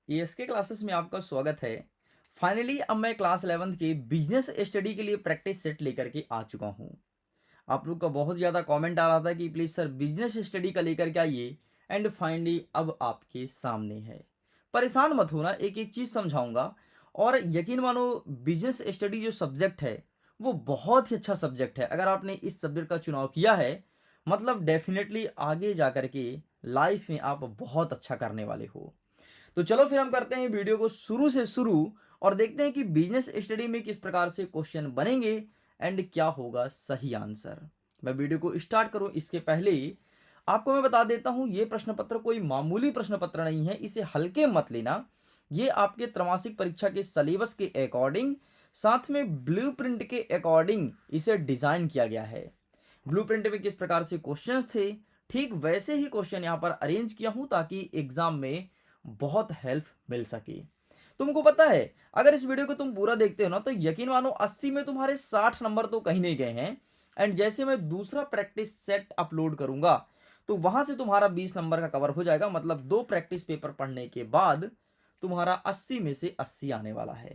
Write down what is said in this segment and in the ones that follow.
Ask classes में आपका स्वागत है। फाइनली अब मैं क्लास 11th के बिजनेस स्टडी के लिए प्रैक्टिस सेट लेकर के आ चुका हूँ। आप लोग का बहुत ज़्यादा कमेंट आ रहा था कि प्लीज़ सर बिजनेस स्टडी का लेकर के आइए। एंड फाइनली अब आपके सामने है। परेशान मत होना, एक एक चीज़ समझाऊंगा। और यकीन मानो, बिजनेस स्टडी जो सब्जेक्ट है वो बहुत ही अच्छा सब्जेक्ट है। अगर आपने इस सब्जेक्ट का चुनाव किया है मतलब डेफिनेटली आगे जा कर के लाइफ में आप बहुत अच्छा करने वाले हो। तो चलो फिर हम करते हैं वीडियो को शुरू से शुरू और देखते हैं कि बिजनेस स्टडी में किस प्रकार से क्वेश्चन बनेंगे एंड क्या होगा सही आंसर। मैं वीडियो को स्टार्ट करूं इसके पहले आपको मैं बता देता हूं, ये प्रश्न पत्र कोई मामूली प्रश्न पत्र नहीं है, इसे हल्के मत लेना। ये आपके त्रैमासिक परीक्षा के सिलेबस के अकॉर्डिंग, साथ में ब्लूप्रिंट के अकॉर्डिंग इसे डिजाइन किया गया है। ब्लूप्रिंट में किस प्रकार से क्वेश्चंस थे, ठीक वैसे ही क्वेश्चन यहाँ पर अरेंज किया हूं ताकि एग्जाम में बहुत हेल्प मिल सके। तुमको पता है, अगर इस वीडियो को तुम पूरा देखते हो ना तो यकीन मानो 80 में तुम्हारे 60 नंबर तो कहीं नहीं गए हैं। एंड जैसे मैं दूसरा प्रैक्टिस सेट अपलोड करूंगा तो वहां से तुम्हारा 20 नंबर का कवर हो जाएगा। मतलब दो प्रैक्टिस पेपर पढ़ने के बाद तुम्हारा 80 में से 80 आने वाला है।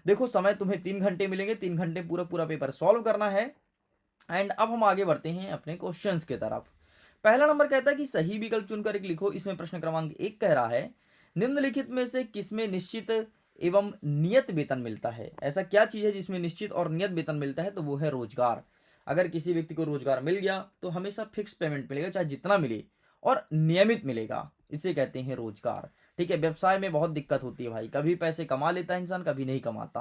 देखो, समय तुम्हें 3 घंटे मिलेंगे, 3 घंटे पूरा पूरा पेपर सॉल्व करना है। एंड अब हम आगे बढ़ते हैं अपने क्वेश्चंस के तरफ। पहला नंबर कहता है कि सही विकल्प चुनकर एक लिखो। इसमें प्रश्न क्रमांक 1 कह रहा है, निम्नलिखित में से किसमें निश्चित एवं नियत वेतन मिलता है। ऐसा क्या चीज है जिसमें निश्चित और नियत वेतन मिलता है, तो वो है रोजगार। अगर किसी व्यक्ति को रोजगार मिल गया तो हमेशा फिक्स पेमेंट मिलेगा, चाहे जितना मिले, और नियमित मिलेगा। इसे कहते हैं रोजगार। ठीक है, व्यवसाय में बहुत दिक्कत होती है भाई, कभी पैसे कमा लेता है इंसान, कभी नहीं कमाता।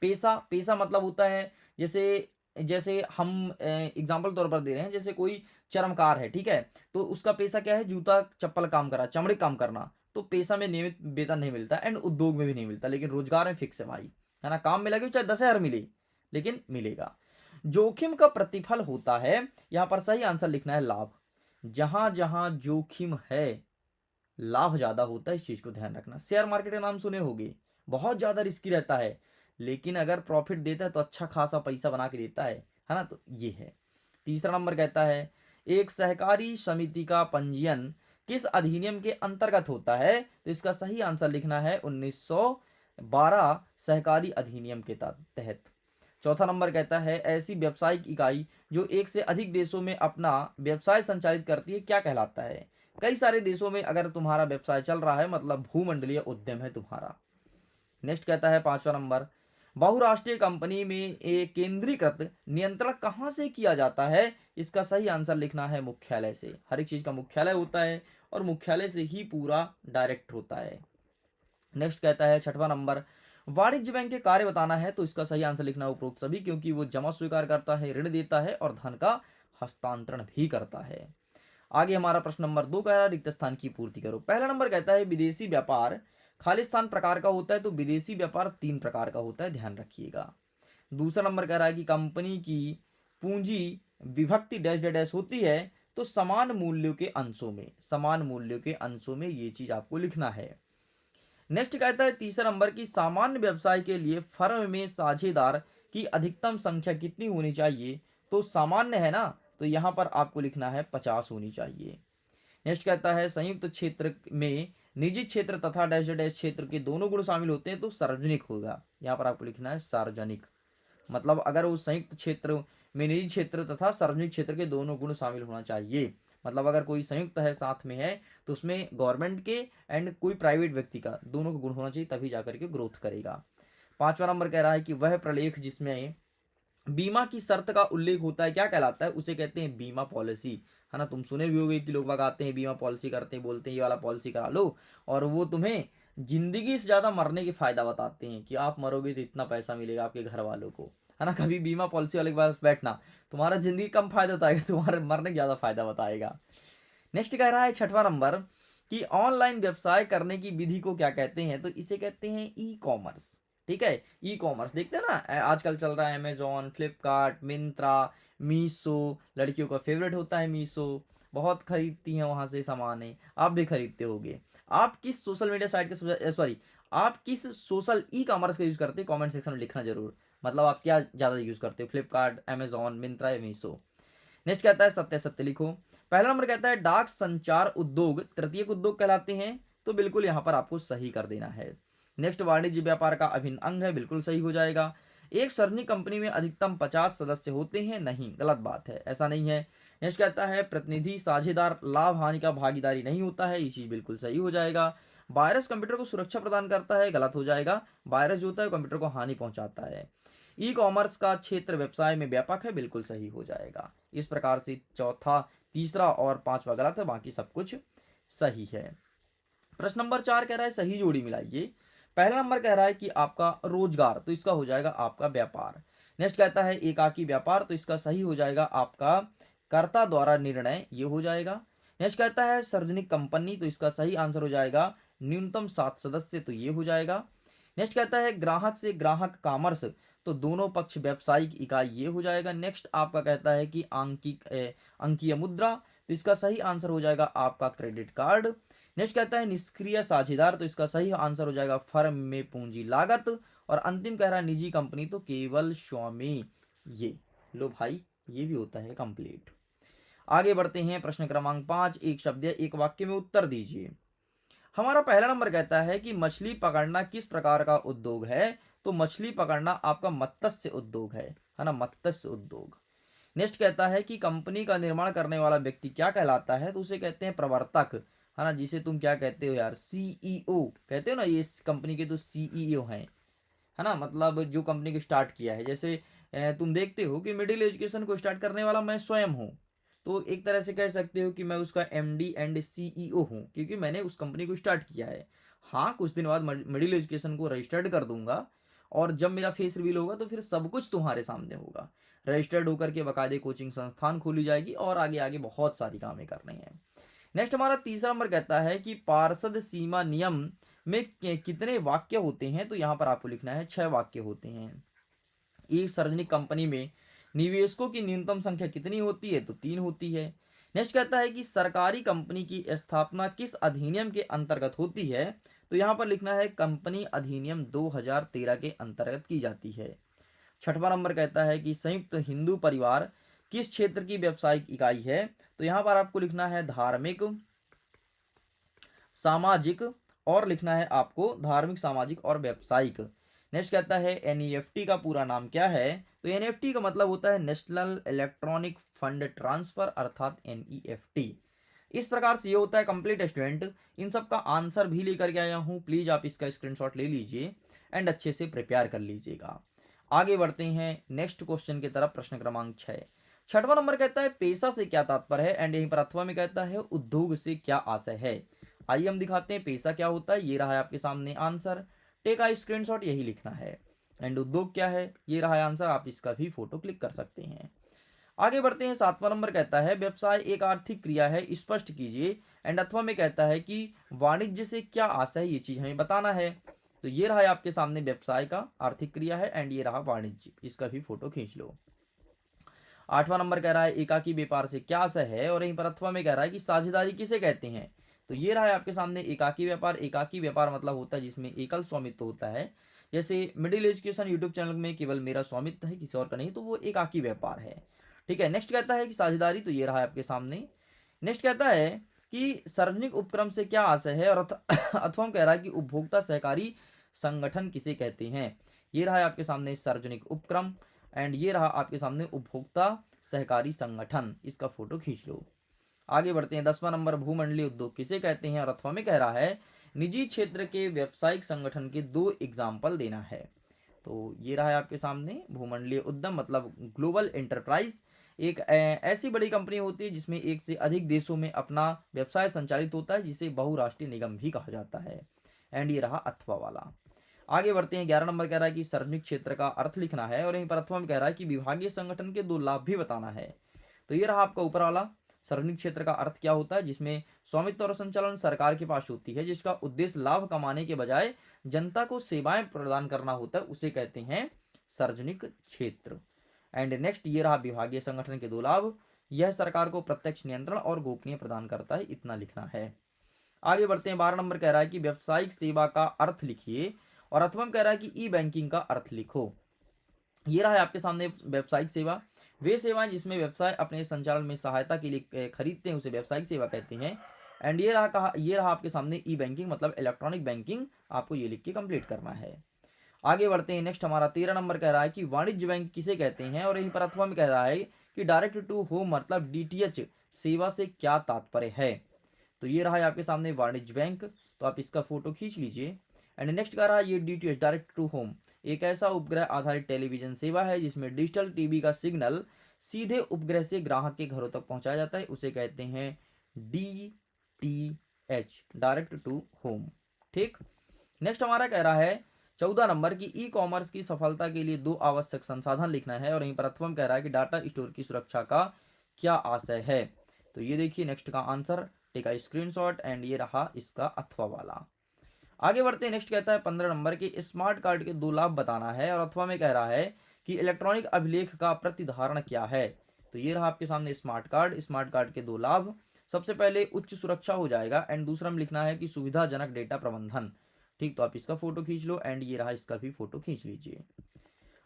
पैसा पैसा मतलब होता है, जैसे जैसे हम एग्जाम्पल तौर पर दे रहे हैं, जैसे कोई चर्मकार है, ठीक है, तो उसका पेशा क्या है, जूता चप्पल काम करा, चमड़े काम करना। तो पेशा में नियमित वेतन नहीं मिलता एंड उद्योग में भी नहीं मिलता, लेकिन रोजगार में फिक्स है भाई, है ना। काम मिला चाहे 10,000 मिले, लेकिन मिलेगा। जोखिम का प्रतिफल होता है, यहां पर सही आंसर लिखना है लाभ। जहां जहां जोखिम है लाभ ज्यादा होता है, इस चीज को ध्यान रखना। शेयर मार्केट का नाम सुने होगे, बहुत ज्यादा रिस्की रहता है, लेकिन अगर प्रॉफिट देता है तो अच्छा खासा पैसा बना के देता है ना। तो ये है। तीसरा नंबर कहता है, एक सहकारी समिति का पंजीयन किस अधिनियम के अंतर्गत होता है, तो इसका सही आंसर लिखना है 1912 सहकारी अधिनियम के तहत। चौथा नंबर कहता है, ऐसी व्यावसायिक इकाई जो एक से अधिक देशों में अपना व्यवसाय संचालित करती है क्या कहलाता है। कई सारे देशों में अगर तुम्हारा व्यवसाय चल रहा है मतलब भूमंडलीय उद्यम है तुम्हारा। नेक्स्ट कहता है पांचवा नंबर, बहुराष्ट्रीय कंपनी में एक केंद्रीकृत नियंत्रण कहां से किया जाता है। इसका सही आंसर लिखना है मुख्यालय से। हर एक चीज का मुख्यालय होता है और मुख्यालय से ही पूरा डायरेक्ट होता है। नेक्स्ट कहता है छठवां नंबर, वाणिज्य बैंक के कार्य बताना है, तो इसका सही आंसर लिखना है उपरोक्त सभी, क्योंकि वो जमा स्वीकार करता है, ऋण देता है और धन का हस्तांतरण भी करता है। आगे हमारा प्रश्न नंबर 2 कह रहा है, रिक्त स्थान की पूर्ति करो। पहला नंबर कहता है, विदेशी व्यापार खालिस्तान प्रकार का होता है, तो विदेशी व्यापार 3 प्रकार का होता है, ध्यान रखिएगा। दूसरा नंबर कह रहा है कि कंपनी की पूंजी विभक्ति डैश डैश डैश होती है, तो समान मूल्यों के अंशों में, समान मूल्यों के अंशों में, ये चीज आपको लिखना है। नेक्स्ट कहता है तीसरा नंबर की सामान्य व्यवसाय के लिए फर्म में साझेदार की अधिकतम संख्या कितनी होनी चाहिए, तो सामान्य है ना, तो यहां पर आपको लिखना है 50 होनी चाहिए। नेक्स्ट कहता है, संयुक्त क्षेत्र में निजी क्षेत्र तथा डैश डैश क्षेत्र के दोनों गुण शामिल होते हैं, तो सार्वजनिक होगा। यहां पर आपको लिखना है सार्वजनिक। मतलब अगर उस संयुक्त क्षेत्र में निजी क्षेत्र तथा सार्वजनिक क्षेत्र के दोनों गुण शामिल होना चाहिए। मतलब अगर कोई संयुक्त है साथ में है तो उसमें गवर्नमेंट के एंड कोई प्राइवेट व्यक्ति का दोनों का गुण होना चाहिए, तभी जाकर के ग्रोथ करेगा। पांचवा नंबर कह रहा है कि वह प्रलेख जिसमें बीमा की शर्त का उल्लेख होता है क्या कहलाता है, उसे कहते हैं बीमा पॉलिसी, है ना। तुम सुने भी होगे कि लोग बाग आते हैं बीमा पॉलिसी करते हैं, बोलते हैं ये वाला पॉलिसी करा लो, और वो तुम्हें जिंदगी से ज्यादा मरने के फायदा बताते हैं कि आप मरोगे तो इतना पैसा मिलेगा आपके घर वालों को, है ना। कभी बीमा पॉलिसी वाले के पास बैठना, तुम्हारा जिंदगी कम फायदा बताएगा, तुम्हारे मरने के ज्यादा फायदा बताएगा। नेक्स्ट कह रहा है छठवां नंबर कि ऑनलाइन व्यवसाय करने की विधि को क्या कहते हैं, तो इसे कहते हैं ई कॉमर्स। ठीक है, ई कॉमर्स देखते हैं ना, आजकल चल रहा है अमेजोन, फ्लिपकार्ट, मिंत्रा, मीशो। लड़कियों का फेवरेट होता है मीशो, बहुत खरीदती हैं वहां से सामान है, आप भी खरीदते होगे। आप किस सोशल मीडिया साइट के सॉरी आप किस सोशल ई कॉमर्स का यूज करते हैं, कमेंट सेक्शन में लिखना जरूर। मतलब आप क्या ज्यादा यूज करते हो, फ्लिपकार्ट, अमेजोन, मिंत्रा या मीशो। नेक्स्ट कहता है सत्य सत्य लिखो। पहला नंबर कहता है डाक संचार उद्योग तृतीयक उद्योग कहलाते हैं, तो बिल्कुल यहाँ पर आपको सही कर देना है। नेक्स्ट, वाणिज्य व्यापार का अभिन्न अंग है, बिल्कुल सही हो जाएगा। एक सार्वजनिक कंपनी में अधिकतम 50 सदस्य होते हैं, नहीं, गलत बात है, ऐसा नहीं है। नेक्स्ट कहता है प्रतिनिधि साझेदार लाभ हानि का भागीदारी नहीं होता है, ये चीज बिल्कुल सही हो जाएगा। वायरस कंप्यूटर को सुरक्षा प्रदान करता है, गलत हो जाएगा। वायरस जो होता है कंप्यूटर को हानि पहुंचाता है। ई कॉमर्स का क्षेत्र व्यवसाय में व्यापक है, बिल्कुल सही हो जाएगा। इस प्रकार से चौथा, तीसरा और पांचवा गलत है, बाकी सब कुछ सही है। प्रश्न नंबर 4 कह रहा है सही जोड़ी मिलाइए। पहला नंबर कह रहा है कि आपका रोजगार, तो इसका हो जाएगा आपका व्यापार। नेक्स्ट कहता है एकाकी व्यापार, तो इसका सही हो जाएगा आपका कर्ता द्वारा निर्णय, ये हो जाएगा। नेक्स्ट कहता है सार्वजनिक कंपनी, तो इसका सही आंसर हो जाएगा न्यूनतम 7 सदस्य, तो ये हो जाएगा। नेक्स्ट कहता है ग्राहक से ग्राहक कॉमर्स, तो दोनों पक्ष व्यावसायिक इकाई, ये हो जाएगा। नेक्स्ट आपका कहता है कि अंकीय मुद्रा, तो इसका सही आंसर हो जाएगा आपका क्रेडिट कार्ड। नेक्स्ट कहता है निष्क्रिय साझेदार, तो इसका सही आंसर हो जाएगा फर्म में पूंजी लागत। और अंतिम कह रहा है निजी कंपनी, तो केवल स्वामी, ये लो भाई, ये भी होता है कंप्लीट। आगे बढ़ते हैं, प्रश्न क्रमांक 5, एक शब्द या एक वाक्य में उत्तर दीजिए। हमारा पहला नंबर कहता है कि मछली पकड़ना किस प्रकार का उद्योग है, तो मछली पकड़ना आपका मत्स्य उद्योग है ना, मत्स्य उद्योग। नेक्स्ट कहता है कि कंपनी का निर्माण करने वाला व्यक्ति क्या कहलाता है, तो उसे कहते हैं प्रवर्तक, है ना, जिसे तुम क्या कहते हो यार, सीईओ कहते हो ना, ये इस कंपनी के तो सीईओ हैं, है ना, मतलब जो कंपनी को स्टार्ट किया है। जैसे तुम देखते हो कि मिडिल एजुकेशन को स्टार्ट करने वाला मैं स्वयं हूँ, तो एक तरह से कह सकते हो कि मैं उसका एमडी एंड सीईओ हूँ, क्योंकि मैंने उस कंपनी को स्टार्ट किया है। हाँ, कुछ दिन बाद मिडिल एजुकेशन को रजिस्टर्ड कर दूंगा, और जब मेरा फेस रिवील होगा तो फिर सब कुछ तुम्हारे सामने होगा। रजिस्टर्ड होकर के बाकायदे कोचिंग संस्थान खोली जाएगी, और आगे आगे बहुत सारी कामें करनी हैं। नेक्स्ट हमारा तीसरा नंबर कहता है कि पार्षद सीमा नियम में कितने वाक्य होते हैं, तो यहाँ पर आपको लिखना है 6 वाक्य होते हैं। एक सार्वजनिक कंपनी में निवेशकों की न्यूनतम संख्या कितनी होती है, तो 3 होती है। नेक्स्ट कहता है कि सरकारी कंपनी की स्थापना किस अधिनियम के अंतर्गत होती है, तो यहाँ पर लिखना है कंपनी अधिनियम 2013 के अंतर्गत की जाती है। छठवां नंबर कहता है कि संयुक्त हिंदू परिवार किस क्षेत्र की व्यावसायिक इकाई है, तो यहाँ पर आपको लिखना है धार्मिक, सामाजिक, और लिखना है आपको धार्मिक, सामाजिक और व्यावसायिक। नेक्स्ट कहता है एनईएफटी का पूरा नाम क्या है, तो एनईएफटी का मतलब होता है नेशनल इलेक्ट्रॉनिक फंड ट्रांसफर, अर्थात एनईएफटी। इस प्रकार से ये होता है कंप्लीट स्टूडेंट। इन सब का आंसर भी लेकर के आया हूँ, प्लीज आप इसका स्क्रीनशॉट ले लीजिए एंड अच्छे से प्रिपेयर कर लीजिएगा। आगे बढ़ते हैं नेक्स्ट क्वेश्चन की तरफ, प्रश्न क्रमांक 6। छठवां नंबर कहता है पेशा से क्या तात्पर्य है, एंड यहीं पर अथवा में कहता है उद्योग से क्या आशय है। आइए हम दिखाते हैं पेशा क्या होता है, ये रहा है आपके सामने आंसर, टेक आ स्क्रीनशॉट, यही लिखना है। एंड उद्योग क्या है, ये रहा है आंसर, आप इसका भी फोटो क्लिक कर सकते हैं। आगे बढ़ते हैं, 7वां नंबर कहता है व्यवसाय एक आर्थिक क्रिया है, स्पष्ट कीजिए। एंड अथवा में कहता है कि वाणिज्य से क्या आशय है, ये चीज हमें बताना है। तो ये रहा है आपके सामने व्यवसाय का आर्थिक क्रिया है, एंड ये रहा वाणिज्य, इसका भी फोटो खींच लो। 8वां नंबर कह रहा है एकाकी व्यापार से क्या आशय है, और यहीं पर अथवा में कह रहा है कि साझेदारी किसे कहते हैं। तो ये रहा है आपके सामने एकाकी व्यापार। एकाकी व्यापार मतलब होता है जिसमें एकल स्वामित्व होता है। जैसे मिडिल एजुकेशन यूट्यूब चैनल में केवल मेरा स्वामित्व है, किसी और का नहीं, तो वो एकाकी व्यापार है। ठीक है, नेक्स्ट कहता है कि साझेदारी, तो ये रहा है आपके सामने। नेक्स्ट कहता है कि सार्वजनिक उपक्रम से क्या आशय है, और अथवा कह रहा है कि उपभोक्ता सहकारी संगठन किसे कहते हैं। ये रहा है आपके सामने सार्वजनिक उपक्रम, एंड ये रहा आपके सामने उपभोक्ता सहकारी संगठन, इसका फोटो खींच लो। आगे बढ़ते हैं, 10वां नंबर भूमंडलीय उद्योग किसे कहते हैं, और अथवा में कह रहा है निजी क्षेत्र के व्यावसायिक संगठन के 2 एग्जाम्पल देना है। तो ये रहा है आपके सामने भूमंडलीय उद्यम मतलब ग्लोबल एंटरप्राइज, एक ऐसी बड़ी कंपनी होती है जिसमें एक से अधिक देशों में अपना व्यवसाय संचालित होता है, जिसे बहुराष्ट्रीय निगम भी कहा जाता है। एंड ये रहा अथवा वाला। आगे बढ़ते हैं, 11 नंबर कह रहा है कि सार्वजनिक क्षेत्र का अर्थ लिखना है, और यहीं पर अथवा में कह रहा है कि विभागीय संगठन के 2 लाभ भी बताना है। तो ये रहा आपका ऊपर वाला। सार्वजनिक क्षेत्र का अर्थ क्या होता है, जिसमें स्वामित्व और संचालन सरकार के पास होती है, जिसका उद्देश्य लाभ कमाने के बजाय जनता को सेवाएं प्रदान करना होता है, उसे कहते हैं सार्वजनिक क्षेत्र। एंड नेक्स्ट ये रहा विभागीय संगठन के 2 लाभ, यह सरकार को प्रत्यक्ष नियंत्रण और गोपनीय प्रदान करता है, इतना लिखना है। आगे बढ़ते हैं, 12 नंबर कह रहा है कि व्यावसायिक सेवा का अर्थ लिखिए, और अथवा कह रहा है कि ई बैंकिंग का अर्थ लिखो। ये रहा है आपके सामने व्यावसायिक सेवा, वे सेवाएं जिसमें व्यवसाय अपने संचालन में सहायता के लिए खरीदते हैं, उसे व्यावसायिक सेवा कहते हैं। एंड ये रहा आपके सामने ई बैंकिंग मतलब इलेक्ट्रॉनिक बैंकिंग, आपको ये लिख के कंप्लीट करना है। आगे बढ़ते हैं। नेक्स्ट हमारा 13 नंबर कह रहा है कि वाणिज्य बैंक किसे कहते हैं, और यहीं पर अथवा में कह रहा है कि डायरेक्ट टू होम मतलब डीटीएच सेवा से क्या तात्पर्य है। तो ये रहा है आपके सामने वाणिज्य बैंक, तो आप इसका फोटो खींच लीजिए। एंड नेक्स्ट कह रहा है ये डीटीएच डायरेक्ट टू होम एक ऐसा उपग्रह आधारित टेलीविजन सेवा है जिसमें डिजिटल टीवी का सिग्नल सीधे उपग्रह से ग्राहक के घरों तक पहुंचाया जाता है, उसे कहते हैं डीटीएच डायरेक्ट टू होम। ठीक। नेक्स्ट हमारा कह रहा है 14 नंबर की ई कॉमर्स की सफलता के लिए 2 आवश्यक संसाधन लिखना है, और यहीं पर अथवम कह रहा है कि डाटा स्टोर की सुरक्षा का क्या आशय है। तो ये देखिए नेक्स्ट का answer, take a screenshot, and ये रहा इसका अथवा वाला। आगे बढ़ते हैं। नेक्स्ट कहता है 15 नंबर के स्मार्ट कार्ड के 2 लाभ बताना है, और अथवा में कह रहा है कि इलेक्ट्रॉनिक अभिलेख का प्रतिधारण क्या है। तो ये रहा आपके सामने स्मार्ट कार्ड। स्मार्ट कार्ड के 2 लाभ, सबसे पहले उच्च सुरक्षा हो जाएगा, एंड दूसरा में लिखना है कि सुविधाजनक डेटा प्रबंधन। ठीक, तो आप इसका फोटो खींच लो, एंड ये रहा इसका भी फोटो खींच लीजिए।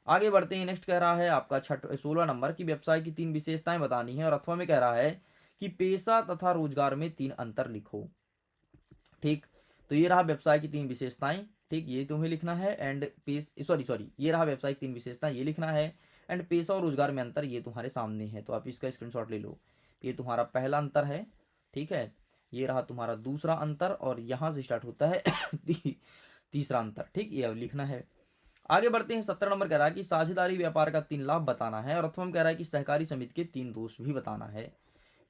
आगे बढ़ते हैं। नेक्स्ट कह रहा है आपका 16 नंबर की व्यवसाय की 3 विशेषताएं बतानी है, और अथवा में कह रहा है कि पेशा तथा रोजगार में 3 अंतर लिखो। ठीक, तो ये रहा व्यवसाय की 3 विशेषताएं। ठीक, ये तुम्हें लिखना है, एंड सॉरी ये रहा व्यवसाय की 3 विशेषताएं, ये लिखना है, एंड पेशा और रोजगार में अंतर ये तुम्हारे सामने है, तो आप इसका स्क्रीनशॉट ले लो। ये तुम्हारा पहला अंतर है। ठीक है, ये रहा तुम्हारा दूसरा अंतर, और यहाँ से स्टार्ट होता है तीसरा अंतर। ठीक, ये अब लिखना है। आगे बढ़ते हैं। 17 नंबर कह रहा है कि साझेदारी व्यापार का 3 लाभ बताना है, और अथवा में कह रहा है कि सहकारी समिति के 3 दोष भी बताना है।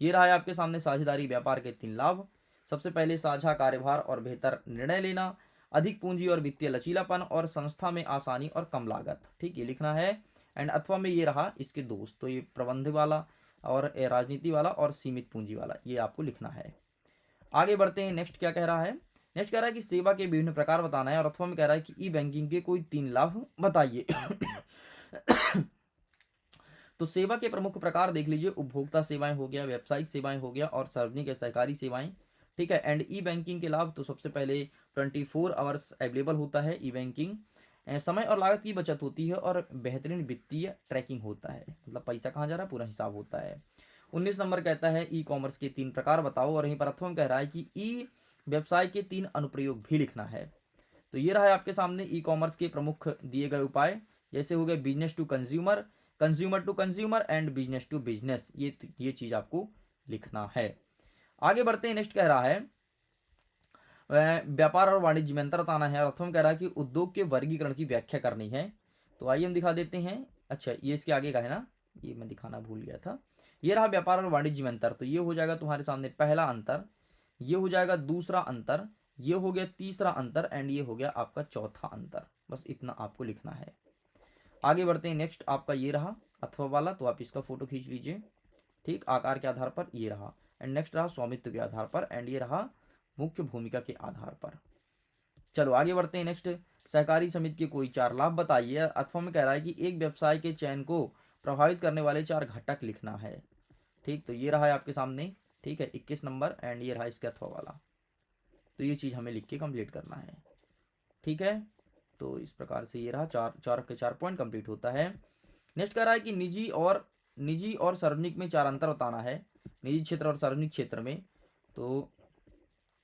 ये रहा है आपके सामने साझेदारी व्यापार के 3 लाभ। सबसे पहले साझा कार्यभार और बेहतर निर्णय लेना, अधिक पूंजी और वित्तीय लचीलापन, और संस्था में आसानी और कम लागत। ठीक, ये लिखना है। एंड अथवा में ये रहा इसके दोस्त, तो ये प्रबंध वाला और राजनीति वाला और सीमित पूंजी वाला, ये आपको लिखना है। आगे बढ़ते हैं। नेक्स्ट क्या कह रहा है। नेक्स्ट कह रहा है कि सेवा के विभिन्न प्रकार बताना है, और अथवा में कह रहा है कि ई बैंकिंग के कोई 3 लाभ बताइए। तो सेवा के प्रमुख प्रकार देख लीजिए, उपभोक्ता सेवाएं हो गया, व्यावसायिक सेवाएं हो गया, और सार्वजनिक या सहकारी सेवाएं। ठीक है, एंड ई बैंकिंग के लाभ, तो सबसे पहले 24 आवर्स अवेलेबल होता है ई बैंकिंग, समय और लागत की बचत होती है, और बेहतरीन वित्तीय ट्रैकिंग होता है, मतलब पैसा कहाँ जा रहा है पूरा हिसाब होता है। 19 नंबर कहता है ई कॉमर्स के 3 प्रकार बताओ, और यहीं पर प्रथम कह रहा है कि ई व्यवसाय के 3 अनुप्रयोग भी लिखना है। तो ये रहा है आपके सामने ई कॉमर्स के प्रमुख दिए गए उपाय, जैसे हो गए business to consumer, consumer to consumer, and business to business. ये चीज आपको लिखना है। आगे बढ़ते हैं। नेक्स्ट कह रहा है व्यापार और वाणिज्य में अंतर बताना है, और प्रथम कह रहा है कि उद्योग के वर्गीकरण की व्याख्या करनी है। तो आइए हम दिखा देते हैं। अच्छा, ये इसके आगे का है ना, ये मैं दिखाना भूल गया था। ये रहा व्यापार और वाणिज्य में अंतर, तो ये हो जाएगा तुम्हारे सामने पहला अंतर, ये हो जाएगा दूसरा अंतर, ये हो गया तीसरा अंतर, एंड ये हो गया आपका चौथा अंतर। बस इतना आपको लिखना है। आगे बढ़ते हैं। नेक्स्ट आपका ये रहा अथवा वाला, तो आप इसका फोटो खींच लीजिए। ठीक, आकार के आधार पर ये रहा, एंड नेक्स्ट रहा स्वामित्व के आधार पर, एंड ये रहा मुख्य भूमिका के आधार पर। चलो आगे बढ़ते हैं। नेक्स्ट, सहकारी समिति के कोई 4 लाभ बताइए। अथवा में कह रहा है कि एक व्यवसाय के चयन को प्रभावित करने वाले 4 घटक लिखना है। ठीक, तो ये रहा है आपके सामने। ठीक है, 21 नंबर, एंड ये रहा इसके अथवा वाला। तो ये चीज़ हमें लिख के कंप्लीट करना है। ठीक है, तो इस प्रकार से ये रहा 4 पॉइंट कंप्लीट होता है। नेक्स्ट कह रहा है कि निजी और सार्वजनिक में 4 अंतर बताना है, निजी क्षेत्र और सार्वजनिक क्षेत्र में। तो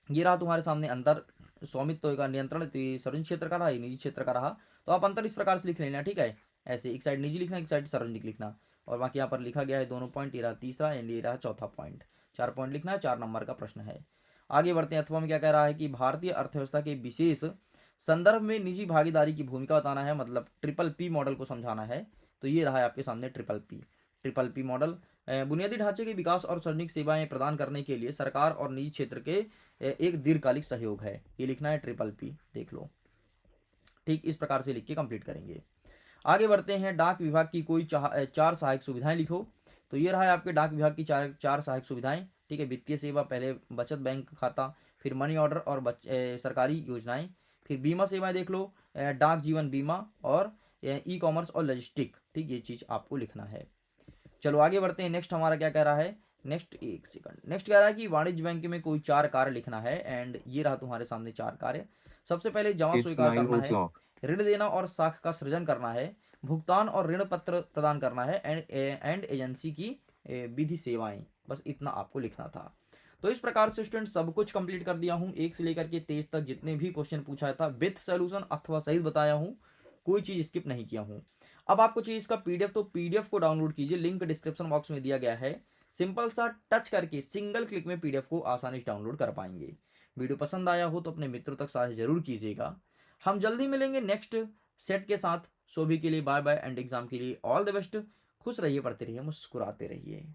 ये रहा तुम्हारे सामने अंतर, स्वामित्व का नियंत्रण, तो ये सार्वजनिक क्षेत्र का रहा, ये निजी क्षेत्र का रहा। तो आप अंतर इस प्रकार से लिख लेना। ठीक है, ऐसे एक साइड निजी लिखना, एक साइड सार्वजनिक लिखना, और बाकी यहाँ पर लिखा गया है दोनों पॉइंट। ये रहा तीसरा, एंड ये रहा चौथा पॉइंट। 4 पॉइंट लिखना है, 4 नंबर का प्रश्न है। आगे बढ़ते हैं। अथवा में क्या कह रहा है कि भारतीय अर्थव्यवस्था के विशेष संदर्भ में निजी भागीदारी की भूमिका बताना है, मतलब ट्रिपल पी मॉडल को समझाना है। तो ये रहा है आपके सामने ट्रिपल पी मॉडल। बुनियादी ढांचे के विकास और सार्वजनिक सेवाएं प्रदान करने के लिए सरकार और निजी क्षेत्र के एक दीर्घकालिक सहयोग है, ये लिखना है ट्रिपल पी, देख लो। ठीक, इस प्रकार से लिख के कंप्लीट करेंगे। आगे बढ़ते हैं। डाक विभाग की कोई 4 सहायक सुविधाएं लिखो। तो ये रहा है आपके डाक विभाग की 4 सहायक सुविधाएं। ठीक है, वित्तीय सेवा, पहले बचत बैंक खाता, फिर मनी ऑर्डर और सरकारी योजनाएं, फिर बीमा सेवाएं देख लो, डाक जीवन बीमा, और ई कॉमर्स और लॉजिस्टिक। ठीक, ये चीज़ आपको लिखना है। चलो आगे बढ़ते हैं। नेक्स्ट हमारा क्या कह रहा है। नेक्स्ट एक सेकंड, नेक्स्ट कह रहा है कि वाणिज्य बैंक में कोई 4 कार्य लिखना है, एंड ये रहा तुम्हारे सामने 4 कार्य। सबसे पहले जमा It's स्वीकार 9 करना है, o'clock. ऋण देना और साख का सृजन करना है, भुगतान और ऋण पत्र प्रदान करना है, एंड एजेंसी की विधि सेवाएं। बस इतना आपको लिखना था। तो इस प्रकार से स्टूडेंट सब कुछ कंप्लीट कर दिया हूँ, 1 से लेकर के 23 तक जितने भी क्वेश्चन पूछा था विथ सॉल्यूशन अथवा सहित बताया हूँ, कोई चीज़ स्किप नहीं किया हूँ। अब आपको चाहिए इसका पीडीएफ, तो पीडीएफ को डाउनलोड कीजिए, लिंक डिस्क्रिप्शन बॉक्स में दिया गया है। सिंपल सा टच करके सिंगल क्लिक में पीडीएफ को आसानी से डाउनलोड कर पाएंगे। वीडियो पसंद आया हो तो अपने मित्रों तक साझा जरूर कीजिएगा। हम जल्दी मिलेंगे नेक्स्ट सेट के साथ। सो भी के लिए बाय बाय एंड एग्जाम के लिए ऑल द बेस्ट। खुश रहिए, पढ़ते रहिए, मुस्कुराते रहिए।